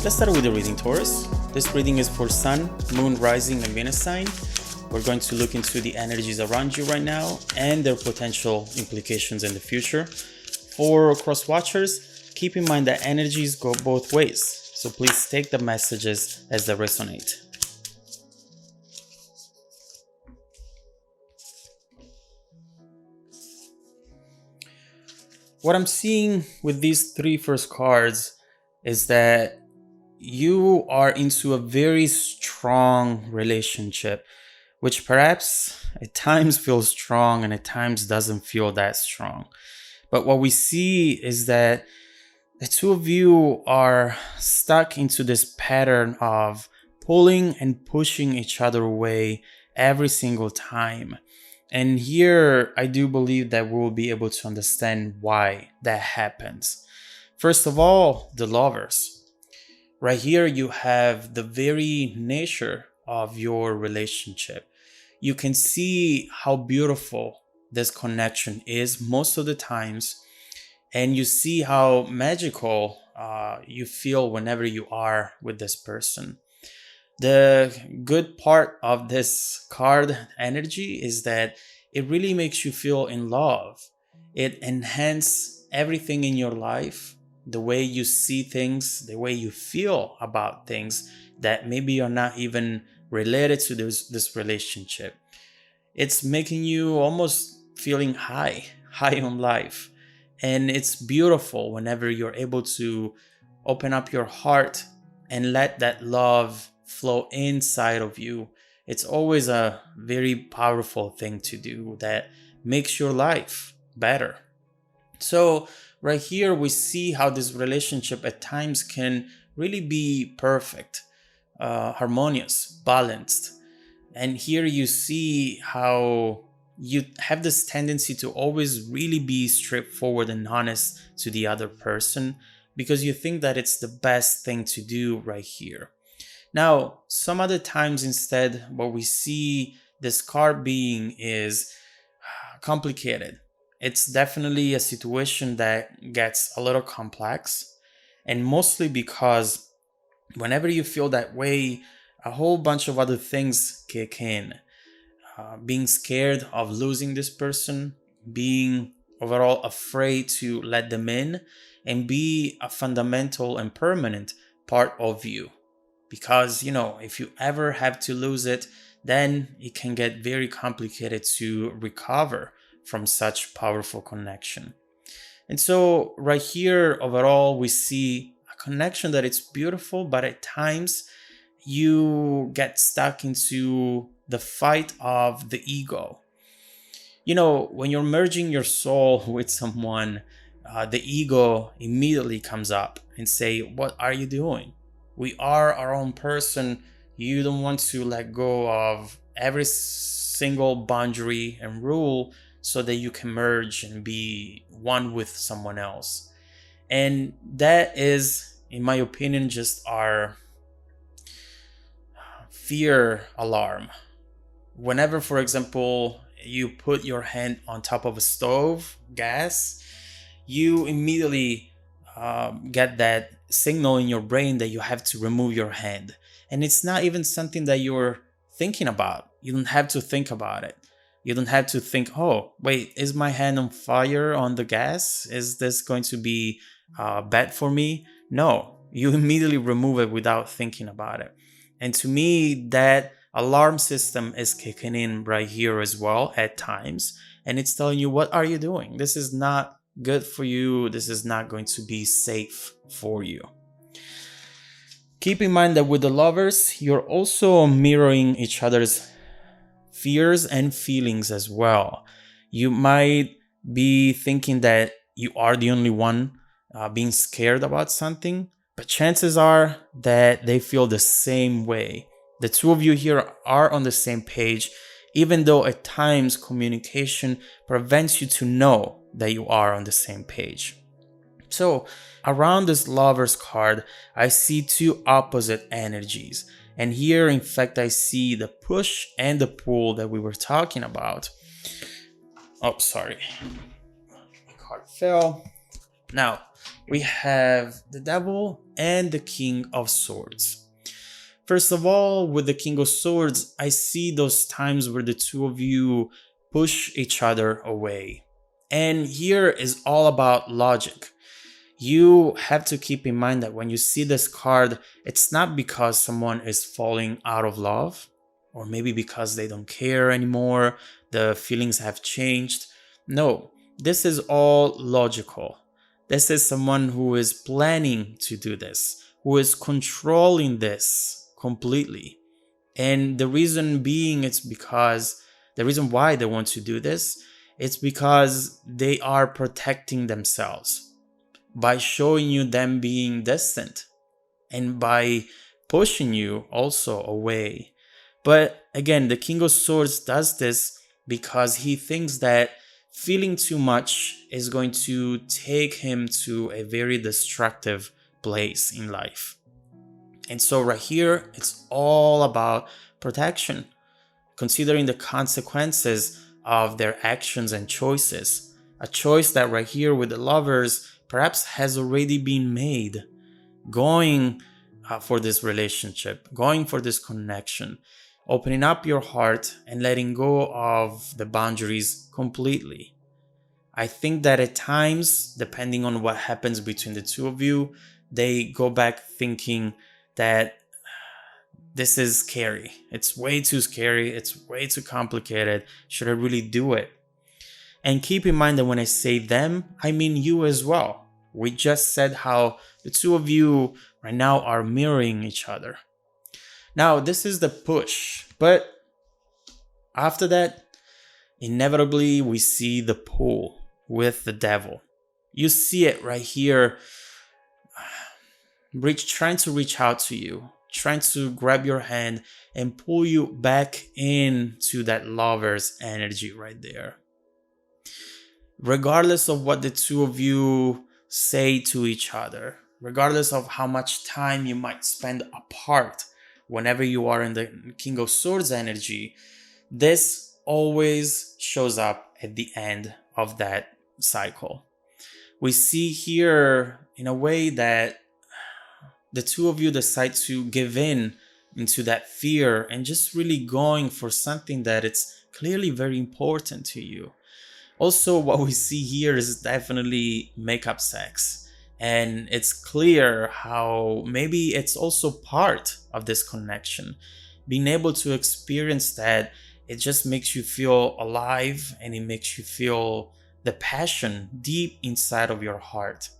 Let's start with the reading, Taurus. This reading is for Sun, Moon, Rising, and Venus sign. We're going to look into the energies around you right now and their potential implications in the future. For cross watchers, keep in mind that energies go both ways, so please take the messages as they resonate. What I'm seeing with these three first cards is that you are into a very strong relationship, which perhaps at times feels strong and at times doesn't feel that strong. But what we see is that the two of you are stuck into this pattern of pulling and pushing each other away every single time. And here I do believe that we will be able to understand why that happens. First of all, the lovers. Right here, you have the very nature of your relationship. You can see how beautiful this connection is most of the times, and you see how magical you feel whenever you are with this person. The good part of this card energy is that it really makes you feel in love. It enhances everything in your life, the way you see things, the way you feel about things that maybe you're not even related to this relationship. It's making you almost feeling high on life. And it's beautiful whenever you're able to open up your heart and let that love flow inside of you. It's always a very powerful thing to do that makes your life better. So right here, we see how this relationship at times can really be perfect, harmonious, balanced. And here you see how you have this tendency to always really be straightforward and honest to the other person because you think that it's the best thing to do right here. Now, some other times instead, what we see this card being is complicated. It's definitely a situation that gets a little complex, and mostly because whenever you feel that way, a whole bunch of other things kick in. Being scared of losing this person, being overall afraid to let them in, and be a fundamental and permanent part of you. Because, if you ever have to lose it, then it can get very complicated to recover from such powerful connection. And so right here, overall, we see a connection that it's beautiful, but at times you get stuck into the fight of the ego. When you're merging your soul with someone, the ego immediately comes up and say, what are you doing? We are our own person. You don't want to let go of every single boundary and rule so that you can merge and be one with someone else. And that is, in my opinion, just our fear alarm. Whenever, for example, you put your hand on top of a stove, gas, you immediately get that signal in your brain that you have to remove your hand. And it's not even something that you're thinking about. You don't have to think about it. You don't have to think, oh, wait, is my hand on fire on the gas? Is this going to be bad for me? No, you immediately remove it without thinking about it. And to me, that alarm system is kicking in right here as well at times. And it's telling you, what are you doing? This is not good for you. This is not going to be safe for you. Keep in mind that with the lovers, you're also mirroring each other's fears and feelings as well. You might be thinking that you are the only one being scared about something, but chances are that they feel the same way. The two of you here are on the same page, even though at times communication prevents you to know that you are on the same page. So around this lovers card, I see two opposite energies. And here, in fact, I see the push and the pull that we were talking about. Oh, sorry. My card fell. Now, we have the devil and the king of swords. First of all, with the king of swords, I see those times where the two of you push each other away. And here is all about logic. You have to keep in mind that when you see this card, it's not because someone is falling out of love, or maybe because they don't care anymore, the feelings have changed. No, this is all logical. This is someone who is planning to do this, who is controlling this completely. And the reason being, it's because the reason why they want to do this, it's because they are protecting themselves by showing you them being distant and by pushing you also away. But again, the King of Swords does this because he thinks that feeling too much is going to take him to a very destructive place in life. And so right here, it's all about protection, considering the consequences of their actions and choices. A choice that right here with the lovers perhaps has already been made, going for this relationship, going for this connection, opening up your heart and letting go of the boundaries completely. I think that at times, depending on what happens between the two of you, they go back thinking that this is scary. It's way too scary. It's way too complicated. Should I really do it? And keep in mind that when I say them, I mean you as well. We just said how the two of you right now are mirroring each other. Now, this is the push, but after that, inevitably we see the pull with the devil. You see it right here, trying to reach out to you, trying to grab your hand and pull you back into that lover's energy right there. Regardless of what the two of you say to each other, regardless of how much time you might spend apart whenever you are in the King of Swords energy, this always shows up at the end of that cycle. We see here in a way that the two of you decide to give in into that fear and just really going for something that it's clearly very important to you. Also, what we see here is definitely makeup sex. And it's clear how maybe it's also part of this connection. Being able to experience that, it just makes you feel alive and it makes you feel the passion deep inside of your heart.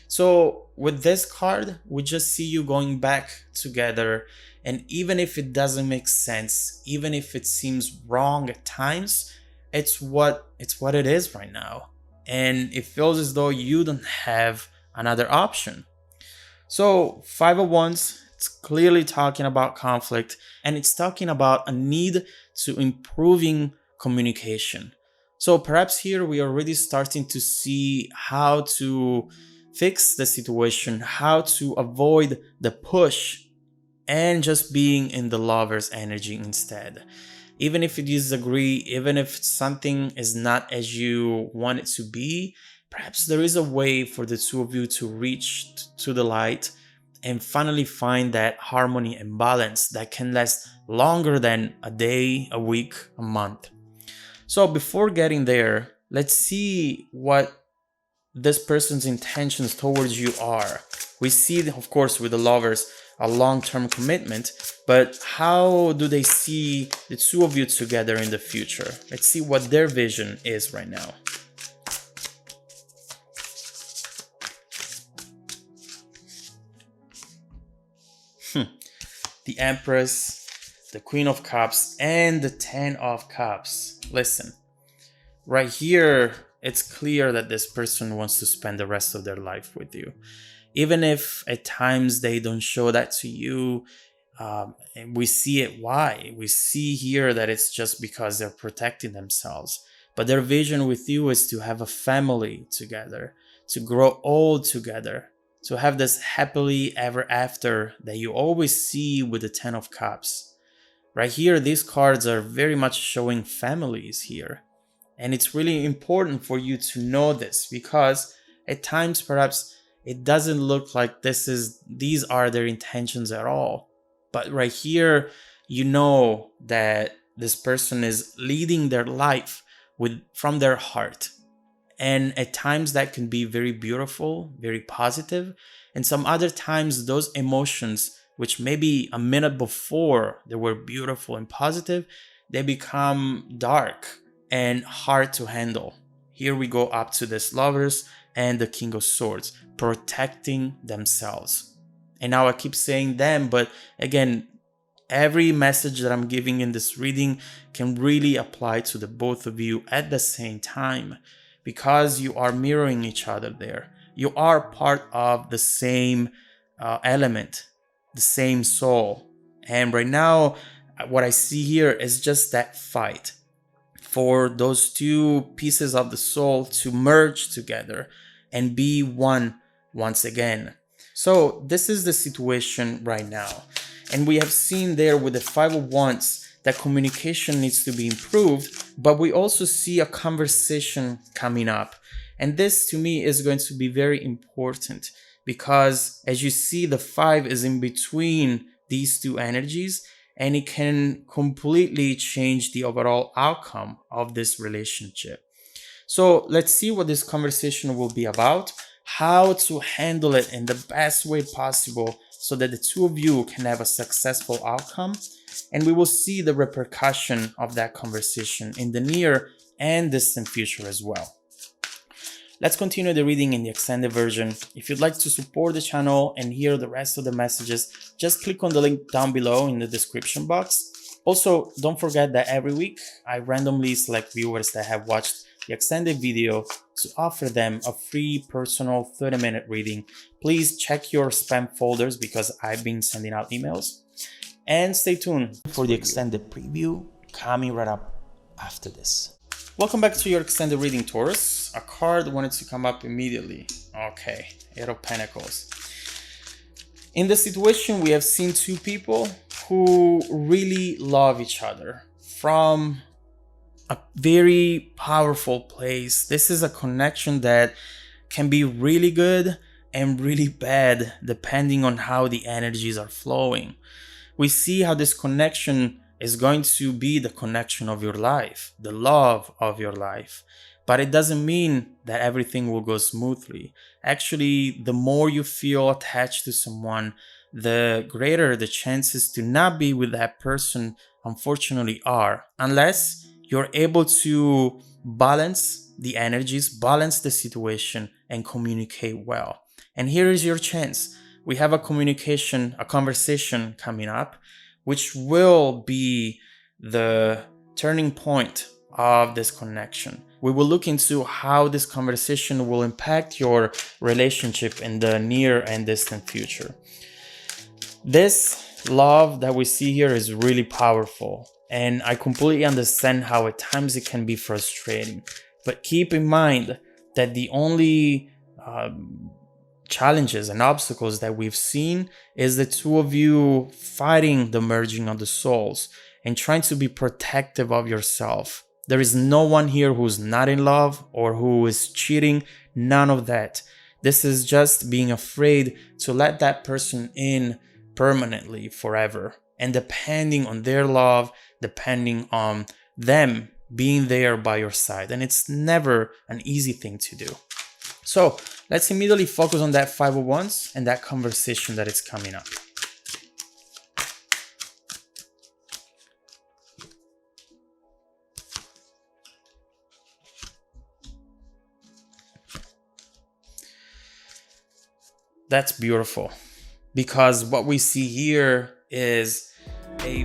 So with this card, we just see you going back together. And even if it doesn't make sense, even if it seems wrong at times, it's what it is right now. And it feels as though you don't have another option. So 5 of Wands, it's clearly talking about conflict and it's talking about a need to improving communication. So perhaps here we are already starting to see how to fix the situation, how to avoid the push and just being in the lover's energy instead. Even if you disagree, even if something is not as you want it to be, perhaps there is a way for the two of you to reach to the light and finally find that harmony and balance that can last longer than a day, a week, a month. So before getting there, let's see what this person's intentions towards you are. We see, of course, with the lovers, a long-term commitment, but how do they see the two of you together in the future? Let's see what their vision is right now. The Empress, the Queen of Cups, and the Ten of Cups. Listen, right here, it's clear that this person wants to spend the rest of their life with you. Even if at times they don't show that to you, and we see it why. We see here that it's just because they're protecting themselves. But their vision with you is to have a family together, to grow old together, to have this happily ever after that you always see with the Ten of Cups. Right here, these cards are very much showing families here. And it's really important for you to know this because At times, perhaps it doesn't look like these are their intentions at all. But right here, you know that this person is leading their life from their heart. And at times that can be very beautiful, very positive. And some other times those emotions, which maybe a minute before they were beautiful and positive, they become dark and hard to handle. Here we go up to this Lovers and the King of Swords, protecting themselves. And now I keep saying them, but again, every message that I'm giving in this reading can really apply to the both of you at the same time, because you are mirroring each other there. You are part of the same element, the same soul. And right now, what I see here is just that fight for those two pieces of the soul to merge together and be one once again. So this is the situation right now. And we have seen there with the Five of Wands that communication needs to be improved, but we also see a conversation coming up. And this to me is going to be very important, because as you see, the 5 is in between these two energies, and it can completely change the overall outcome of this relationship. So let's see what this conversation will be about, how to handle it in the best way possible so that the two of you can have a successful outcome. And we will see the repercussion of that conversation in the near and distant future as well. Let's continue the reading in the extended version. If you'd like to support the channel and hear the rest of the messages, just click on the link down below in the description box. Also, don't forget that every week I randomly select viewers that have watched the extended video to offer them a free personal 30-minute reading. Please check your spam folders because I've been sending out emails. And stay tuned for the extended preview coming right up after this. Welcome back to your extended reading, Taurus. A card wanted to come up immediately. Okay, Eight of Pentacles. In this situation, we have seen two people who really love each other from a very powerful place. This is a connection that can be really good and really bad depending on how the energies are flowing. We see how this connection is going to be the connection of your life, the love of your life. But it doesn't mean that everything will go smoothly. Actually, the more you feel attached to someone, the greater the chances to not be with that person unfortunately are, unless you're able to balance the energies, balance the situation, and communicate well. And here is your chance. We have a conversation coming up, which will be the turning point of this connection. We will look into how this conversation will impact your relationship in the near and distant future. This love that we see here is really powerful, and I completely understand how at times it can be frustrating. But keep in mind that the only challenges and obstacles that we've seen is the two of you fighting the merging of the souls and trying to be protective of yourself. There is no one here who's not in love or who is cheating. None of that. This is just being afraid to let that person in permanently, forever. And depending on their love, depending on them being there by your side. And it's never an easy thing to do. So let's immediately focus on that Five of Wands and that conversation that is coming up. That's beautiful, because what we see here is a